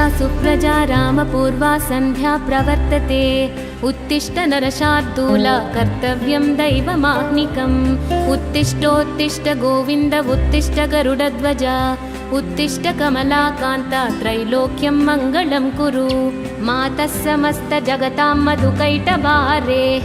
उत्तिष्ठा सुप्रजा रामपूर्वा सन्ध्या प्रवर्तते। उत्तिष्ठ नरशार्दूल कर्तव्यं दैवमाह्निकम्। उत्तिष्ठोत्तिष्ठ गोविन्द उत्तिष्ठ गरुडध्वज। उत्तिष्ठ कमलाकान्त त्रैलोक्यं मङ्गलं कुरु। मातः समस्त जगतां मधुकैटभारे।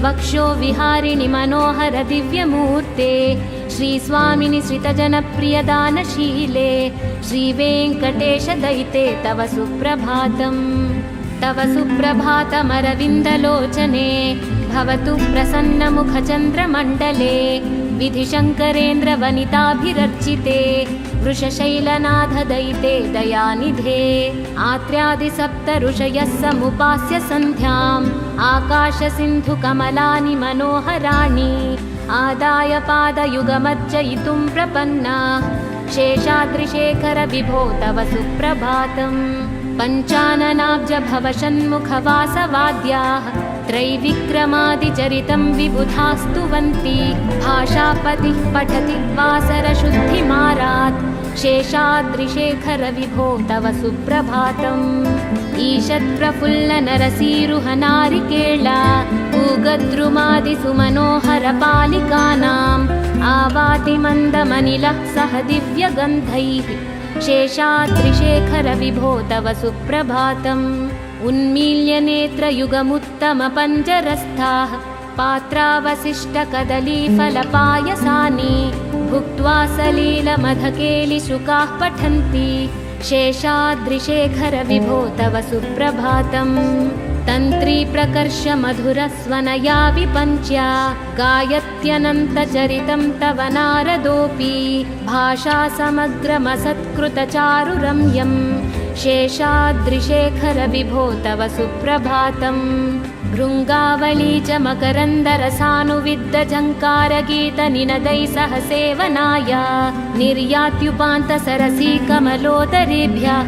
वक्षो विहारिणि मनोहर दिव्यमूर्ते। श्रीस्वामिनि श्रितजनप्रियदानशीले। श्रीवेङ्कटेश दयिते तव सुप्रभातम्। तव सुप्रभातमरविन्दलोचने। भवतु प्रसन्नमुखचन्द्रमण्डले। विधिशङ्करेन्द्र वनिताभिरर्चिते। वृषशैलनाथ दयिते दयानिधे। आत्र्यादिसप्त ऋषयः समुपास्य सन्ध्याम्। आकाशसिन्धुकमलानि मनोहराणि। आदाय पादयुगमर्चयितुं प्रपन्ना। शेषाद्रिशेखर विभो तव सुप्रभातम्। पञ्चाननाब्ज भवषण्मुखवासवाद्याः। त्रैविक्रमादिचरितं विबुधा स्तुवन्ति। भाषापतिः पठति वासरशुद्धिमारात्। शेषाद्रिशेखर विभो तव सुप्रभातम्। ईषत्प्रफुल्लनरसीरुहनारिकेला। पूगद्रुमादिसुमनोहरपालिकानाम्। आवाति मन्दमनिलः सह दिव्यगन्धैः। शेषाद्रिशेखर विभो तव सुप्रभातम्। उन्मील्य नेत्रयुगमुत्तमपञ्जरस्थाः। पात्रावशिष्टकदलीफलपायसानि। भुक्त्वा सलीलमधकेलिशुकाः पठन्ति। शेषाद्रिशेखर विभो तव सुप्रभातम्। तन्त्री प्रकर्ष मधुरस्वनया विपञ्च्या। गायत्यनन्तचरितं तव नारदोऽपि। भाषा समग्रमसत्कृतचारुरम्यम्। शेषाद्रिशेखर विभो तव सुप्रभातम्। भृङ्गावली च मकरन्दरसानुविद्धझङ्कारगीतनिनदैः सह सेवनाय। निर्यात्युपान्तसरसी कमलोदरेभ्यः।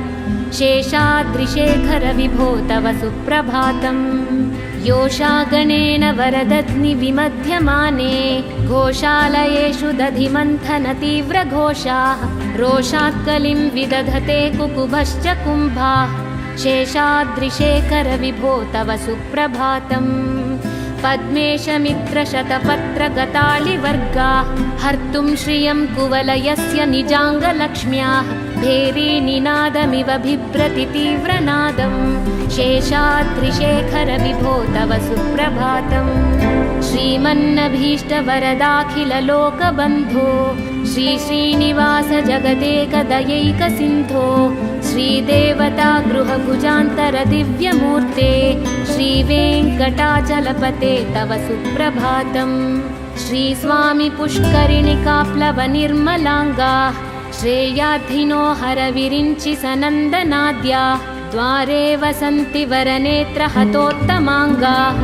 शेषाद्रिशेखर विभो तव सुप्रभातम्। योषागणेन वरदध्निविमध्यमाने। घोषालयेषु दधिमन्थन तीव्रघोषाः। रोषात्कलिं विदधते कुकुभश्च कुम्भाः। शेषाद्रिशेखर विभो तव सुप्रभातम्। पद्मेशमित्रशतपत्रगतालिवर्गाः। हर्तुं श्रियं कुवलयस्य निजाङ्गलक्ष्म्याः। भेरीनिनादमिव बिभ्रति तीव्रनादम्। शेषाद्रिशेखर विभो तव सुप्रभातम्। श्रीमन्नभीष्टवरदाखिललोकबन्धो। श्रीश्रीनिवास जगदेकदयैकसिन्धो। श्रीदेवता गृहभुजान्तर दिव्यमूर्ते। श्रीवेङ्कटाचलपते तव सुप्रभातम्। श्रीस्वामि पुष्करिणिकाप्लवनिर्मलाङ्गाः। श्रेयाधिनो हरविरिञ्चि सनन्दनाद्याः। द्वारे वसन्ति वरनेत्रहतोत्तमाङ्गाः।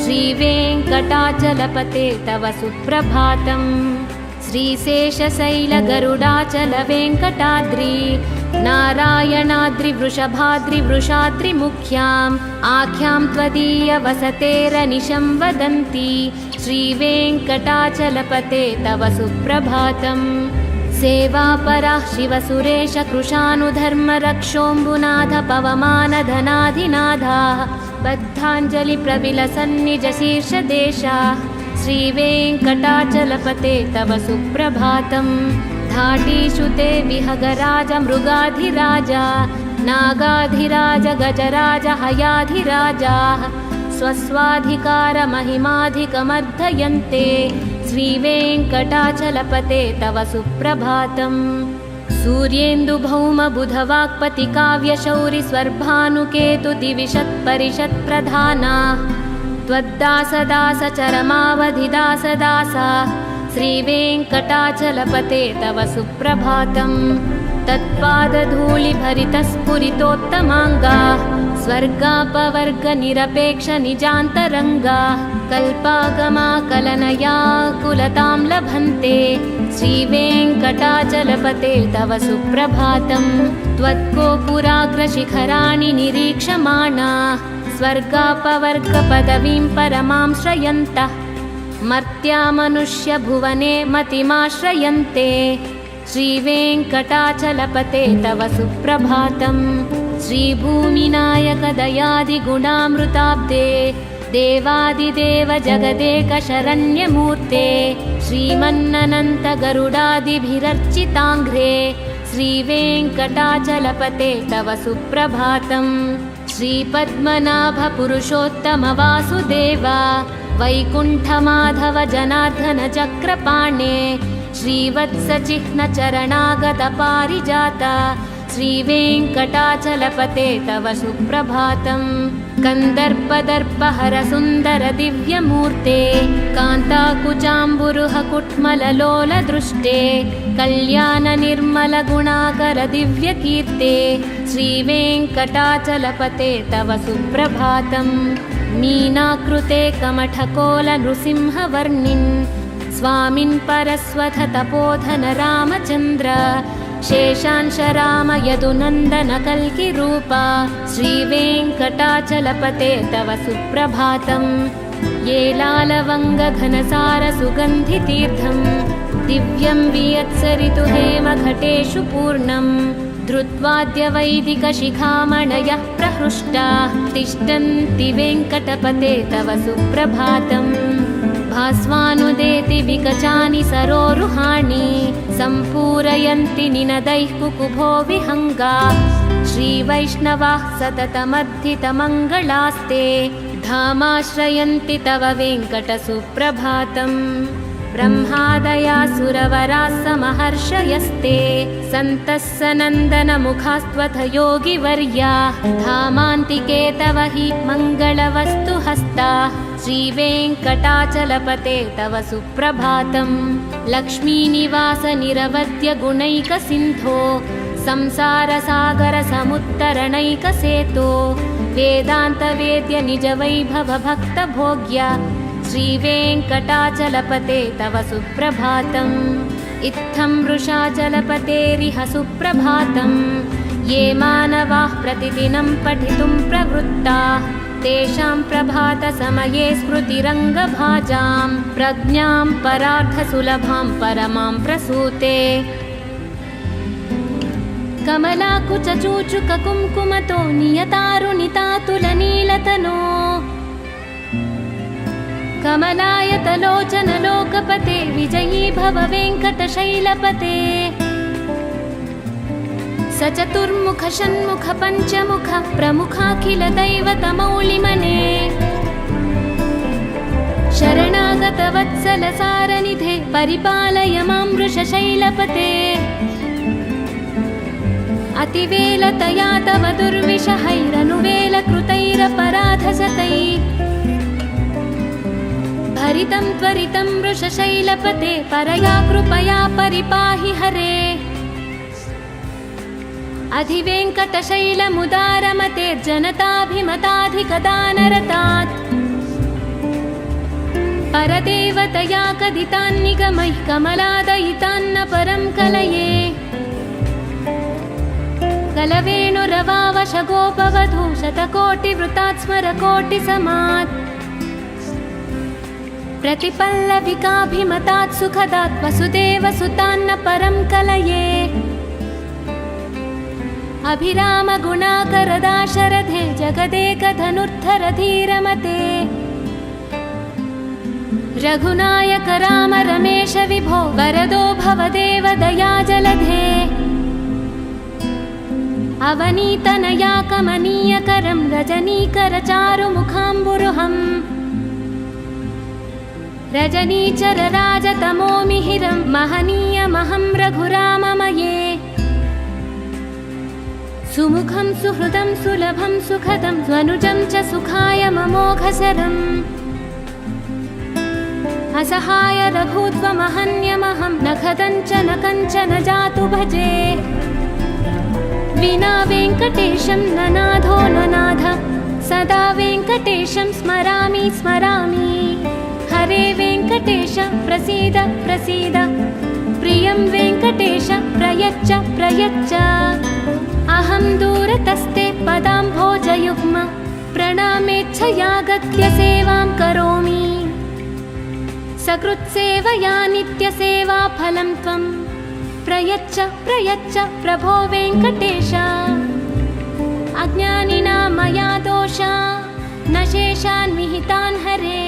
श्रीवेङ्कटाचलपते तव सुप्रभातम्। श्रीशेषशैलगरुडाचलवेङ्कटाद्रि। नारायणाद्रिवृषभाद्रिवृषाद्रिमुख्याम्। आख्यां त्वदीयवसतेरनिशं वदन्ति। श्रीवेङ्कटाचलपते तव सुप्रभातम्। सेवापराः शिवसुरेश कृशानुधर्मरक्षोऽम्बुनाथ पवमानधनाधिनाथाः। बद्धाञ्जलिप्रविलसन्निजशीर्षदेशाः। श्रीवेङ्कटाचलपते तव सुप्रभातम्। धाटीषु ते विहगराज मृगाधिराजा। नागाधिराज गजराज हयाधिराजाः। स्वस्वाधिकारमहिमाधिकमर्धयन्ते। श्रीवेङ्कटाचलपते तव सुप्रभातम्। सूर्येन्दुभौमबुधवाक्पतिकाव्यशौरिस्वर्भानुकेतुदिविशत्परिषत्प्रधानाः। त्वद्दासदासचरमावधिदासदासा। श्रीवेङ्कटाचलपते तव सुप्रभातम्। तत्पादधूलिभरितस्फुरितोत्तमाङ्गाः। स्वर्गापवर्गनिरपेक्षनिजान्तरङ्गाः। कल्पागमाकलनयाकुलतां लभन्ते। श्रीवेङ्कटाचलपते तव सुप्रभातम्। त्वद्गोपुराग्रशिखराणि निरीक्षमाणाः। स्वर्गापवर्गपदवीं परमां श्रयन्तः। मर्त्या मनुष्यभुवने मतिमाश्रयन्ते। श्रीवेङ्कटाचलपते तव सुप्रभातम्। श्रीभूमिनायकदयादिगुणामृताब्दे देवादिदेव जगदेकशरण्यमूर्ते श्रीमन्ननन्तगरुडादिभिरर्चिताङ्घ्रे श्रीवेङ्कटाचलपते तव सुप्रभातम्। श्रीपद्मनाभपुरुषोत्तमवासुदेव वैकुण्ठमाधव जनार्दन चक्रपाणे श्रीवत्सचिह्नचरणागतपारिजात श्रीवेङ्कटाचलपते तव सुप्रभातम्। कन्दर्पदर्पहर सुन्दर दिव्यमूर्ते कान्ताकुचाम्बुरुह कुट्मललोलदृष्टे कल्याण निर्मल गुणाकर दिव्यकीर्ते श्रीवेङ्कटाचलपते तव सुप्रभातम्। मीनाकृते कमठकोल नृसिंहवर्णिन् स्वामिन् परस्वथ तपोधन रामचन्द्र शेषांश राम यदुनन्दन कल्किरूपा श्रीवेङ्कटाचलपते तव सुप्रभातम्। ये लालवङ्गघनसार सुगन्धितीर्थं दिव्यं वियत्सरितु हेमघटेषु पूर्णं धृत्वाद्यवैदिकशिखामणयः प्रहृष्टा तिष्ठन्ति वेङ्कटपते तव सुप्रभातम्। भास्वानुदेति विकचानि सरोरुहाणि सम्पूरयन्ति निनदैः कुकुभो विहङ्गा श्रीवैष्णवाः सततमर्थितमङ्गलास्ते धामाश्रयन्ति तव वेङ्कटसुप्रभातम्। ब्रह्मादयासुरवराः समहर्षयस्ते सन्तः सनन्दनमुखास्त्वथ योगिवर्याः धामान्तिके तव हि मङ्गलवस्तुहस्ताः श्रीवेङ्कटाचलपते तव सुप्रभातम्। लक्ष्मीनिवास निरवद्य गुणैकसिन्धो संसारसागरसमुत्तरणैकसेतो वेदान्तवेद्य निजवैभव भक्तभोग्य श्रीवेङ्कटाचलपते तव सुप्रभातम्। इत्थं वृषा जलपतेरिह सुप्रभातम्। ये मानवाः प्रतिदिनं पठितुं प्रवृत्ताः तेषां प्रभातसमये स्मृतिरङ्गभाजां प्रज्ञां परार्थसुलभां परमां प्रसूते। कमलाकुचूचुककुङ्कुमतो नियतारुणितातुलनीलतनो कमलायतलोचनलोकपते विजयी भव वेङ्कटशैलपते। स चतुर्मुख षण्मुख पञ्चमुख प्रमुखाखिल दैवतमौलिमने शरणागत वत्सल सारनिधे परिपालय मां वृषशैलपते। अतिवेलतया तव दुर्विषहैरनुवेलकृतैरपराधसतैः भरितं त्वरितं वृषशैलपते परया कृपया परिपाहि हरे। अधिवेङ्कटशैलमुदारमते जनताभिमताधिकदानरतात् परदेवतया कथितान्निगमैः कमलादयितान्न परं कलये। कलवेणुरवावशगोपवधू शतकोटिवृतात् स्मरकोटिसमात् प्रतिपल्लविकाभिमतात् सुखदात् वसुदेवसुतान्न परं कलये। अभिरामगुणाकरदाशरथे जगदेकधनुर्धरधीरमते रघुनायक राम रमेश विभो वरदो भवदेव दयाजलधे। अवनीतनया कमनीयकरं रजनीकरचारुमुखाम्बुरुहम् रजनीचरराजतमोमिहिरं महनीयमहं रघुराममये। सुमुखं सुहृदं सुलभं सुखदं स्वनुजं च सुखाय ममोघसरम् असहाय रघुत्वमहन्यमहं न कथञ्चन कञ्चन जातु भजे। विना वेङ्कटेशं न नाथो न नाथ सदा वेङ्कटेशं स्मरामि स्मरामि। हरे वेङ्कटेश प्रसीद प्रसीद प्रियं वेङ्कटेश प्रयच्छ प्रयच्छ। अहं दूरतस्ते पदाम्भोजयुग्म प्रणामेच्छयागत्य सेवां करोमि। सकृत्सेवया नित्यसेवाफलं त्वं प्रयच्छ प्रयच्छ प्रभो वेङ्कटेश। अज्ञानिना मया दोषा न शेषान् विहितान् हरे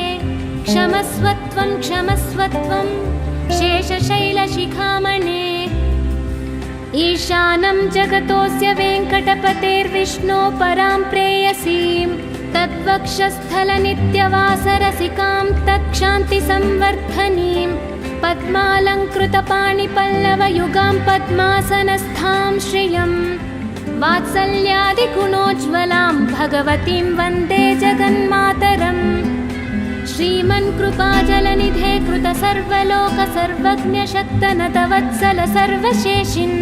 क्षमस्वत्वं क्षमस्वत्वं शेषशैलशिखामणे ईशानं जगतोऽस्य वेङ्कटपतेर्विष्णो परां प्रेयसीं तद्वक्षस्थलनित्यवासरसिकां तत्क्षान्तिसंवर्धनीं पद्मालङ्कृतपाणिपल्लवयुगां पद्मासनस्थां श्रियम् वात्सल्यादिगुणोज्ज्वलां भगवतीं वन्दे जगन्मातरम् श्रीमन्कृपाजलनिधे कृतसर्वलोकसर्वज्ञशक्तनतवत्सल सर्वशेषिन्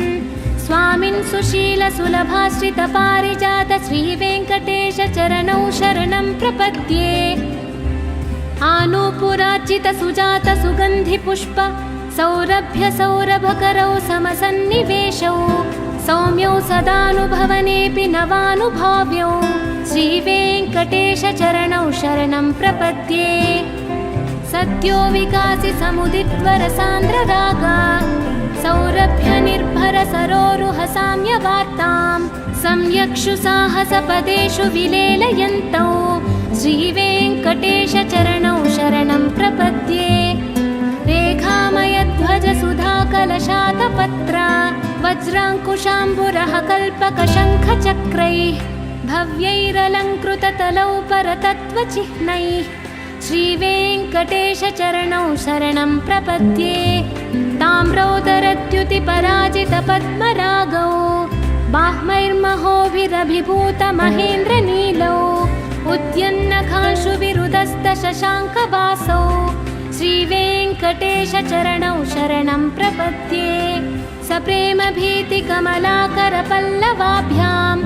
स्वामिन् सुशीलसुलभाश्रितपारिजात श्रीवेङ्कटेशचरणौ शरणं प्रपद्ये आनूपुरार्चितसुजातसुगन्धिपुष्प सौरभ्यसौरभकरौ समसन्निवेशौ सौम्यौ सदानुभवनेऽपि नवानुभाव्यौ श्रीवेङ्कटेशचरणौ शरणं प्रपद्ये सद्यो विकासि समुदित्वरसान्द्ररागा सौरभ्यनिर्भरसरोरुह साम्यवार्तां सम्यक्षु साहसपदेषु विलेलयन्तौ श्रीवेङ्कटेशचरणौ शरणं प्रपद्ये रेखामयध्वजसुधाकलशातपत्र वज्राङ्कुशाम्बुरः कल्पकशङ्खचक्रैः भव्यैरलङ्कृततलौ परतत्त्वचिह्नैः श्रीवेङ्कटेशचरणौ शरणं प्रपद्ये ताम्रौदरद्युतिपराजितपद्मरागौ बाह्मैर्महोभिरभिभूतमहेन्द्रनीलौ उद्यन्नखांशुविरुदस्तशशाङ्कवासौ श्रीवेङ्कटेशचरणौ शरणं प्रपद्ये सप्रेमभीतिकमलाकरपल्लवाभ्यां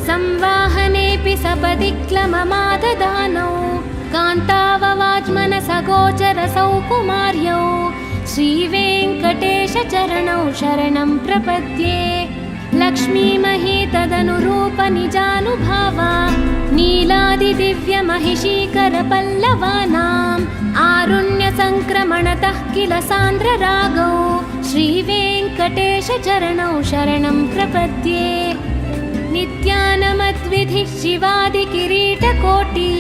संवाहनेऽपि सपदि क्लममाददानौ कान्ताववाज्मनसगोचरसौ कुमार्यौ श्रीवेङ्कटेशचरणौ शरणं प्रपद्ये लक्ष्मीमही तदनुरूपनिजानुभावा नीलादिदिव्यमहिषीकरपल्लवानाम् आरुण्यसङ्क्रमणतः किल सान्द्ररागौ श्रीवेङ्कटेशचरणौ शरणं प्रपद्ये नित्यानमद्विधिः शिवादिकिरीटकोटि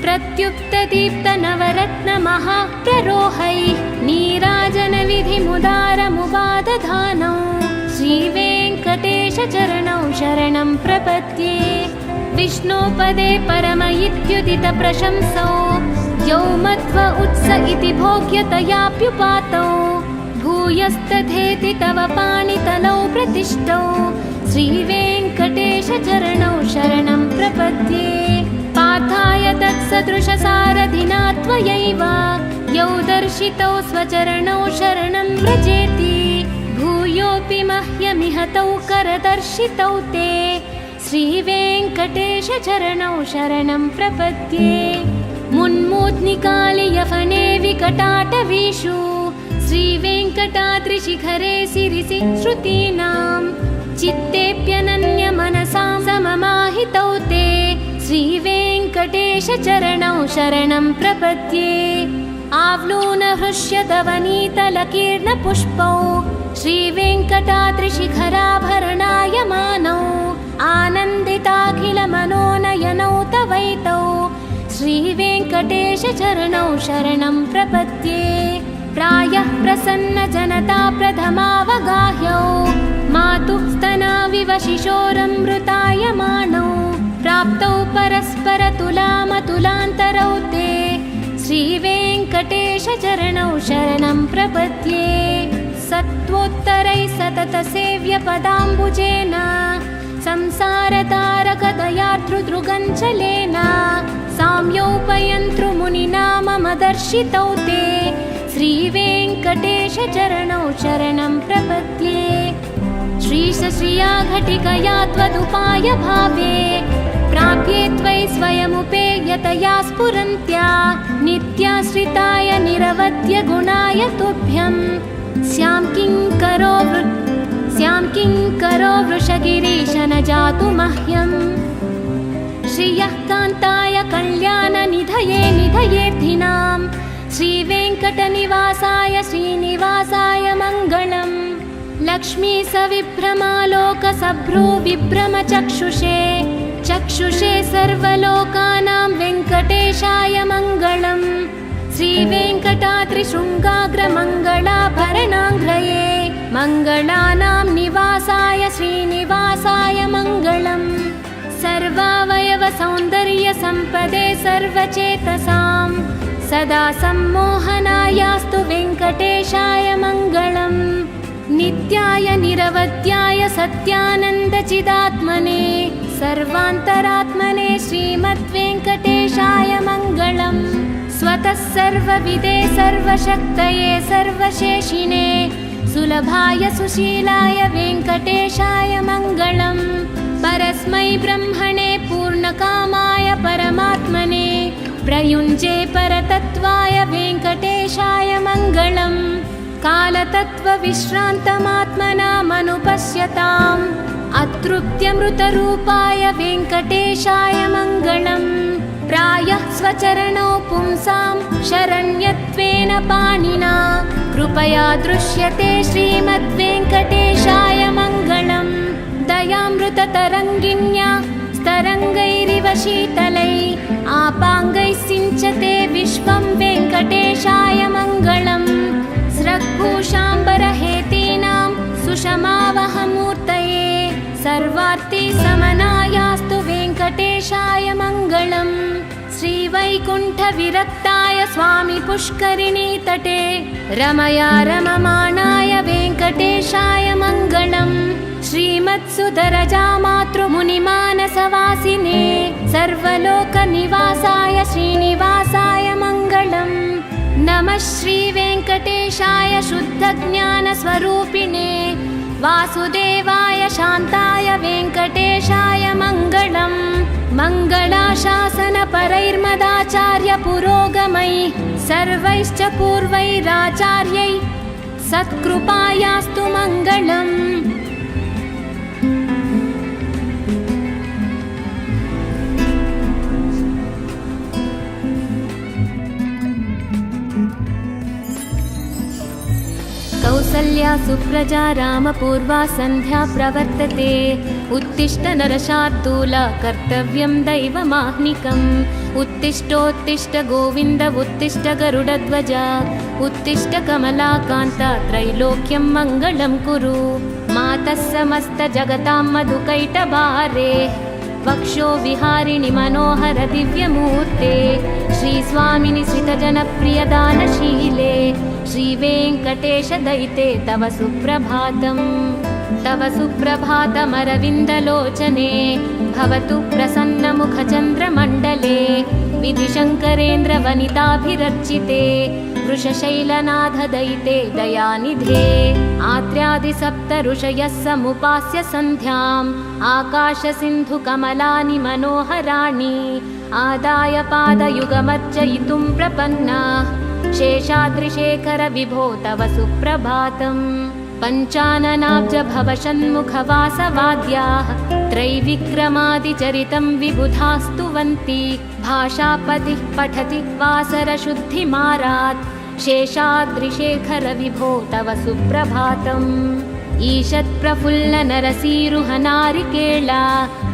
प्रत्युक्तदीप्तनवरत्नमहाप्ररोहैः नीराजनविधिमुदारमुपादधानौ श्रीवेङ्कटेशचरणौ शरणं प्रपद्ये विष्णोपदे परम इत्युदितप्रशंसौ यौ मध्व उत्स इति भोग्यतयाप्युपातौ भूयस्तथेति तव पाणितलौ प्रतिष्ठौ श्रीवेङ्कटेशचरणौ शरणं प्रपद्ये पार्थाय तत्सदृशसारथिना त्वयैव यौ दर्शितौ स्वचरणौ शरणं व्रजेति भूयोऽपि मह्यमिह तौ करदर्शितौ ते श्रीवेङ्कटेशचरणौ शरणं प्रपद्ये मुन्मूर्ध्निकालियफने विकटाटवीषु श्रीवेङ्कटाद्रिशिखरे सिरिसि श्रुतीनां चित्तेऽप्यनन्यमनसां सममाहितौ ते श्रीवेङ्कटेशचरणौ शरणं प्रपद्ये आवलोनहृष्यतवनीतलकीर्णपुष्पौ श्रीवेङ्कटाद्रिशिखराभरणायमानौ आनन्दिताखिलमनोनयनौ तवैतौ श्रीवेङ्कटेशचरणौ शरणं प्रपद्ये प्रायः प्रसन्नजनता प्रथमावगाह्यौ मातुः स्तनाविव शिशोरमृतायमानौ प्राप्तौ परस्परतुलामतुलान्तरौ ते श्रीवेङ्कटेशचरणौ शरणं प्रपद्ये सत्त्वोत्तरैः सततसेव्यपदाम्बुजेन संसारतारकदयार्द्रुदृगञ्चलेन साम्योपयन्तृमुनिना मम दर्शितौ ते श्रीवेङ्कटेशचरणौ शरणं प्रपद्ये श्रीशश्रिया घटिकया त्वदुपाय भावे प्राप्ये त्वयि स्वयमुपेयतया स्फुरन्त्या नित्याश्रिताय निरवध्य गुणाय तुभ्यं स्यां किङ्करो वृषगिरीश न जातु मह्यम् श्रियः कान्ताय कल्याणनिधये निधयेऽर्थिनां श्रीवेङ्कटनिवासाय श्रीनिवासाय मङ्गलम् लक्ष्मी सविभ्रमालोकसभ्रूविभ्रमचक्षुषे चक्षुषे सर्वलोकानां वेङ्कटेशाय मङ्गलम् श्रीवेङ्कटाद्रिशृङ्गाग्रमङ्गलाभरणाङ्ग्रये मङ्गलानां निवासाय श्रीनिवासाय मङ्गलम् सर्वावयवसौन्दर्यसम्पदे सर्वचेतसां सदा सम्मोहनायास्तु वेङ्कटेशाय मङ्गलम् नित्याय निरवध्याय सत्यानन्दचिदात्मने सर्वान्तरात्मने श्रीमद्वेङ्कटेशाय मङ्गलम् स्वतः सर्वविदे सर्वशक्तये सर्वशेषिणे सुलभाय सुशीलाय वेङ्कटेशाय मङ्गलम् परस्मै ब्रह्मणे पूर्णकामाय परमात्मने प्रयुञ्जे परतत्त्वाय वेङ्कटेशाय मङ्गलम् कालतत्त्वविश्रान्तमात्मनामनुपश्यताम् अतृप्त्यमृतरूपाय वेङ्कटेशाय मङ्गलम् प्रायः स्वचरणौ पुंसां शरण्यत्वेन पाणिना कृपया दृश्यते श्रीमद्वेङ्कटेशाय मङ्गलम् दयामृततरङ्गिण्या स्तरङ्गैरिव शीतलै आपाङ्गैः सिञ्चते विश्वं वेङ्कटेशाय मङ्गलम् स्रग्भूषाम्बरहेतीनां सुषमावहमूर्तये सर्वार्तिशमनायास्तु वेङ्कटेशाय मङ्गलम् श्रीवैकुण्ठविरक्ताय स्वामी पुष्करिणीतटे रमया रममाणाय वेङ्कटेशाय मङ्गलम् श्रीमत्सुदरजा मातृमुनिमानसवासिने सर्वलोकनिवासाय श्रीनिवासाय मङ्गलम् नमः श्रीवेङ्कटेशाय शुद्धज्ञानस्वरूपिणे वासुदेवाय शान्ताय वेङ्कटेशाय मङ्गलम् मङ्गलाशासनपरैर्मदाचार्यपुरोगमैः सर्वैश्च पूर्वैराचार्यैः सत्कृपायास्तु मङ्गलम् कौसल्या सुप्रजा रामपूर्वा सन्ध्या प्रवर्तते उत्तिष्ठ नरशार्दूल कर्तव्यं दैवमाह्निकम् उत्तिष्ठोत्तिष्ठ गोविन्द उत्तिष्ठ गरुडध्वज उत्तिष्ठ कमलाकान्त त्रैलोक्यं मङ्गलं कुरु मातः समस्तजगतां मधुकैटभारे वक्षो विहारिणि मनोहर दिव्यमूर्ते श्रीस्वामिनि श्रितजनप्रियदानशीले श्रीवेङ्कटेश दयिते तव सुप्रभातम् तव सुप्रभातमरविन्दलोचने भवतु प्रसन्नमुखचन्द्रमण्डले विधिशङ्करेन्द्रवनिताभिरर्चिते वृषशैलनाथ दयिते दयानिधे आत्र्यादिसप्त ऋषयः समुपास्य सन्ध्याम् आकाशसिन्धुकमलानि मनोहराणि आदाय पादयुगमर्चयितुं प्रपन्ना शेषाद्रिशेखर विभो तव सुप्रभातम् पञ्चाननाब्ज भवषण्मुखवासवाद्याः त्रैविक्रमादिचरितं विबुधास्तुवन्ति भाषापतिः पठति वासरशुद्धिमारात् शेषाद्रिशेखर विभो तव सुप्रभातम् ईषत्प्रफुल्लनरसीरुहनारिकेला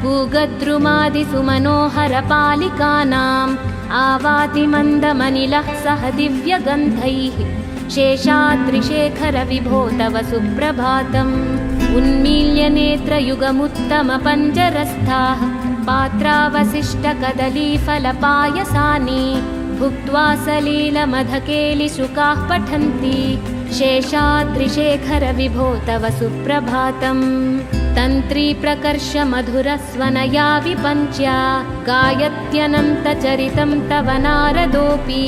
पूगद्रुमादिसुमनोहरपालिकानाम् आवाति मन्दमनिलः सह दिव्यगन्धैः शेषाद्रिशेखर विभो तव सुप्रभातम् उन्मील्य नेत्रयुगमुत्तमपञ्जरस्थाः पात्रावशिष्टकदलीफलपायसानि भुक्त्वा सलीलमधकेलिशुकाः पठन्ति शेषाद्रिशेखर विभो तव सुप्रभातम् तन्त्री प्रकर्ष मधुरस्वनया विपञ्च्या गायत्यनन्तचरितं तव नारदोऽपि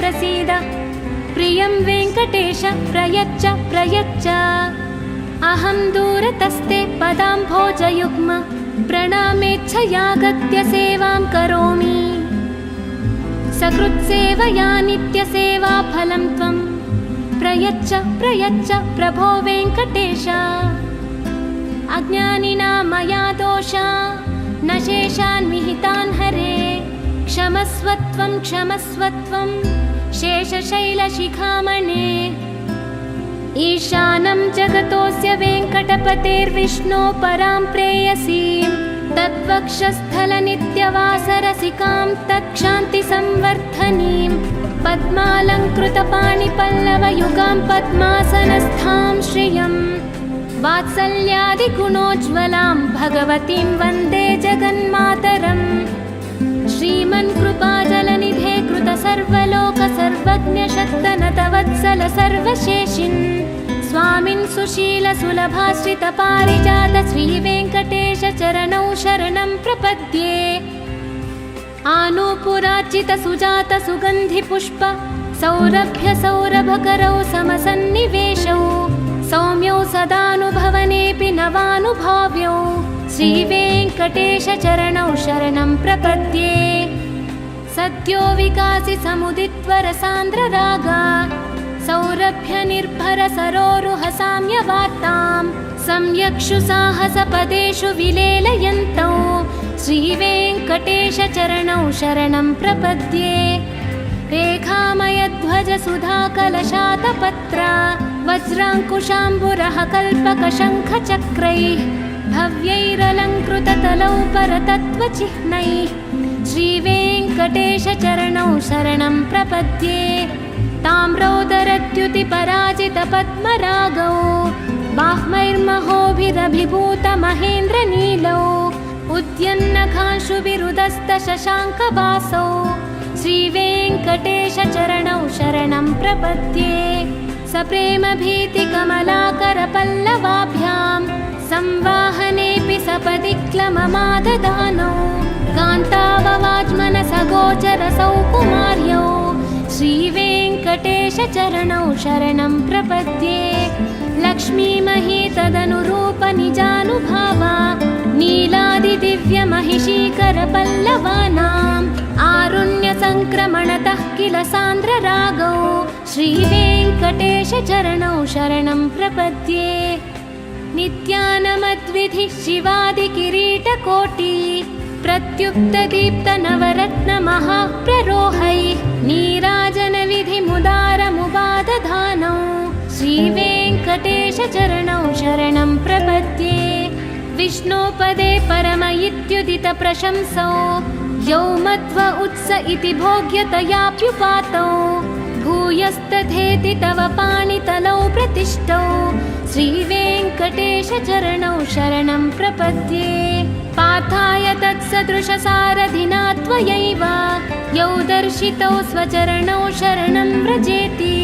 प्रसीद प्रियं वेङ्कटेश प्रयच्छ प्रयच्छ अहं दूरतस्ते पदाम्भोजयुग्म प्रणामेच्छयागत्य सेवां करोमि सकृत्सेवया नित्यसेवा फलं त्वं प्रयच्छ प्रयच्छ प्रभो वेङ्कटेश अज्ञानिना मया दोषा न शेषान् विहितान् हरे क्षमस्वत्वं क्षमस्वत्वं शेषशैलशिखामणे ईशानं जगतोऽस्य वेङ्कटपतेर्विष्णो परां प्रेयसीं तद्वक्षस्थलनित्यवासरसिकां तत्क्षान्तिसंवर्धनीं पद्मालङ्कृतपाणिपल्लवयुगां पद्मासनस्थां श्रियं वात्सल्यादिगुणोज्ज्वलां भगवतीं वन्दे जगन्मातरम् श्रीमन्कृपाजलनिधे कृत सर्वलोक सर्वज्ञ शक्तनतवत्सल सर्वशेषिन् स्वामिन् सुशील सुलभाश्रित पारिजात श्रीवेङ्कटेश चरणौ शरणं प्रपद्ये आनूपुरार्चित सुजात सुगन्धि पुष्प सौरभ्य सौरभकरौ समसन्निवेशौ सौम्यौ सदानुभवनेऽपि नवानुभाव्यौ श्रीवेङ्कटेश चरणौ शरणं प्रपद्ये सद्यो विकासि समुदित्वर सान्द्ररागा सौरभ्य निर्भर सरोरुह साम्यवार्तां सम्यक्षु साहसपदेषु विलेलयन्तौ श्रीवेङ्कटेश चरणौ शरणं प्रपद्ये रेखामयध्वज सुधाकलशातपत्र वज्राङ्कुशाम्बुरः कल्पकशङ्खचक्रैः भव्यैरलङ्कृततलौ परतत्त्वचिह्नैः श्रीवेङ्कटेश चरणौ शरणं प्रपद्ये ताम्रोदरद्युतिपराजितपद्मरागौ बाह्मैर्महोभिरभिभूतमहेन्द्रनीलौ उद्यन्नखांशुभिरुदस्तशशाङ्कवासौ श्रीवेङ्कटेश चरणौ शरणं प्रपद्ये सप्रेमभीतिकमलाकरपल्लवाभ्यां संवाहनेऽपि सपदि क्लममाददानौ कान्ताववाज्मनसगोचरसौ कुमार्यौ श्रीवेङ्कटेश चरणौ शरणं प्रपद्ये लक्ष्मीमही तदनुरूपनिजानुभावा नीलादिदिव्यमहिषीकरपल्लवानाम् आरुण्यसङ्क्रमणतः किल सान्द्ररागौ श्रीवेङ्कटेश चरणौ शरणं प्रपद्ये नित्यानमद्विधिः शिवादिकिरीटकोटि प्रत्युक्तदीप्तनवरत्नमहाप्ररोहैः नीराजनविधिमुदारमुपादधानौ श्रीवेङ्कटेश चरणौ शरणं प्रपद्ये विष्णोपदे परम इत्युदितप्रशंसौ यौ मध्व उत्स इति भोग्यतयाप्युपातौ भूयस्तथेति तव पाणितलौ प्रतिष्ठौ श्रीवेङ्कटेश चरणौ शरणं प्रपद्ये पार्थाय तत्सदृशसारथिना त्वयैव यौ दर्शितौ स्वचरणौ शरणं व्रजेति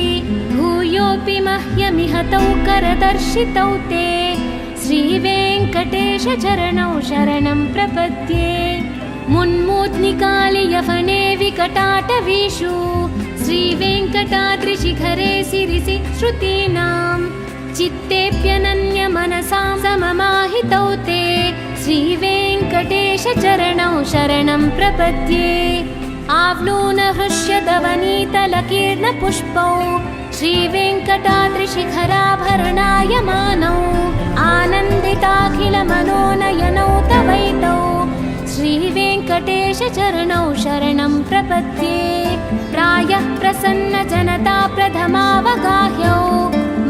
भूयोऽपि मह्यमिहतौ करदर्शितौ ते श्रीवेङ्कटेश चरणौ शरणं प्रपद्ये मुन्मूद्निकालियफणे विकटाटवीषु श्रीवेङ्कटाद्रिशिखरे सिरिसि श्रुतीनां चित्तेऽप्यनन्यमनसां सममाहितौ ते श्रीवेङ्कटेश चरणौ शरणं प्रपद्ये आवलोनहृष्यदवनीतलकीर्णपुष्पौ श्रीवेङ्कटाद्रिशिखराभरणायमानौ आनन्दिताखिलमनोनयनौ तवैतौ श्रीवेङ्कटेश चरणौ शरणं प्रपद्ये प्रायः प्रसन्नजनता प्रथमावगाह्यौ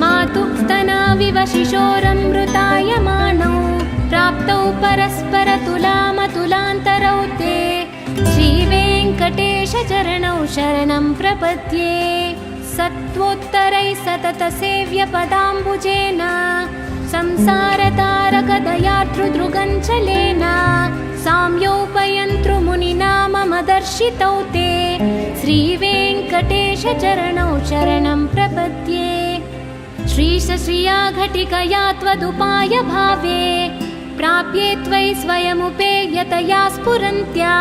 मातुः स्तनाविव शिशोरमृतायमानौ प्राप्तौ परस्परतुलामतुलान्तरौ ते श्रीवेङ्कटेश चरणौ शरणं प्रपद्ये सत्त्वोत्तरैः सततसेव्यपदाम्बुजेन संसारतारकदयातृदृगञ्चलेन साम्योपयन्तृमुनिना मम दर्शितौ ते श्रीवेङ्कटेश चरणौ शरणं प्रपद्ये श्रीशश्रिया घटिकया त्वदुपाय भावे प्राप्ये त्वयि स्वयमुपेयतया स्फुरन्त्या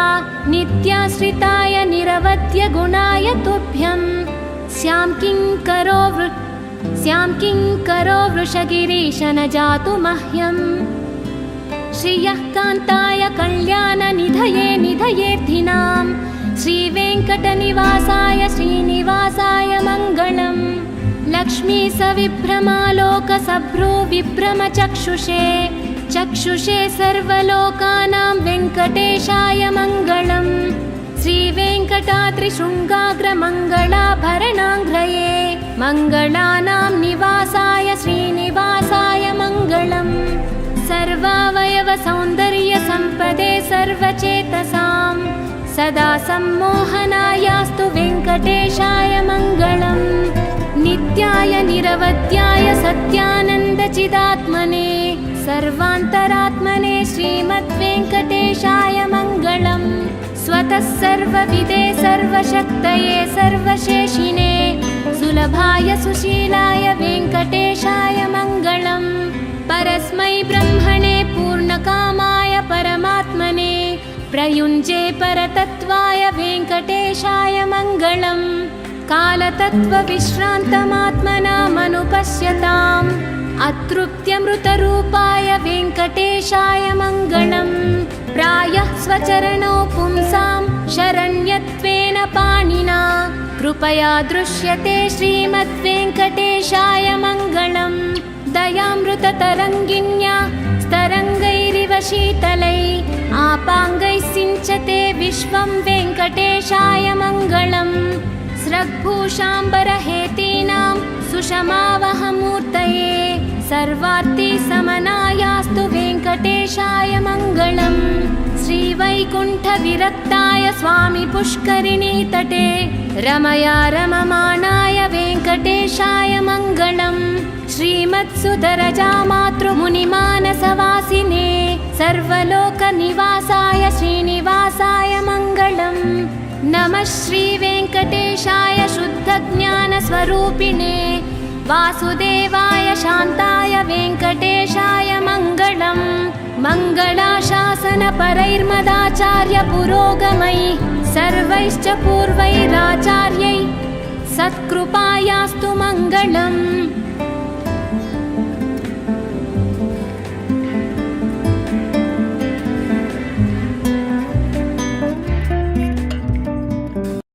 नित्याश्रिताय निरवध्य गुणाय तुभ्यं स्यां किङ्करो वृषगिरीश न जातु मह्यम् श्रियः कान्ताय कल्याणनिधये निधयेऽर्थिनां श्रीवेङ्कटनिवासाय श्रीनिवासाय मङ्गलम् लक्ष्मी सविभ्रमालोकसभ्रो विभ्रमचक्षुषे चक्षुषे सर्वलोकानां वेङ्कटेशाय मङ्गलम् श्रीवेङ्कटाद्रिशृङ्गाग्रमङ्गलाभरणाङ्ग्रये मङ्गलानां निवासाय श्रीनिवासाय मङ्गलम् सर्वावयवसौन्दर्यसम्पदे सर्वचेतसां सदा सम्मोहनायास्तु वेङ्कटेशाय मङ्गलम् नित्याय निरवध्याय सत्यानन्दचिदात्मने सर्वान्तरात्मने श्रीमद्वेङ्कटेशाय मङ्गलम् स्वतः सर्वविदे सर्वशक्तये सर्वशेषिने सुलभाय सुशीलाय वेङ्कटेशाय मङ्गलम् परस्मै ब्रह्मणे पूर्णकामाय परमात्मने प्रयुञ्जे परतत्त्वाय वेङ्कटेशाय मङ्गलम् कालतत्त्वविश्रान्तमात्मनामनुपश्यताम् अतृप्त्यमृतरूपाय वेङ्कटेशाय मङ्गलम् प्रायः स्वचरणौ पुंसां शरण्यत्वेन पाणिना कृपया दृश्यते श्रीमद्वेङ्कटेशाय मङ्गलम् दयामृततरङ्गिन्या स्तरङ्गैरिव शीतलै आपाङ्गैः सिञ्चते विश्वं वेङ्कटेशाय मङ्गलम् स्रग्भूषाम्बरहेतीनां सुषमावहमूर्तये सर्वार्तिसमनायास्तु वेङ्कटेशाय मङ्गलम् श्रीवैकुण्ठविरक्ताय स्वामी पुष्करिणीतटे रमया रममाणाय वेङ्कटेशाय मङ्गलम् श्रीमत्सुदरजामातृमुनिमानसवासिने सर्वलोकनिवासाय श्रीनिवासाय मङ्गलम् नमः श्रीवेङ्कटेशाय शुद्धज्ञानस्वरूपिणे वासुदेवाय शान्ताय वेङ्कटेशाय मङ्गलम् मङ्गलाशासनपरैर्मदाचार्य पुरोगमैः सर्वैश्च पूर्वैराचार्यैः सत्कृपायास्तु मङ्गलम्।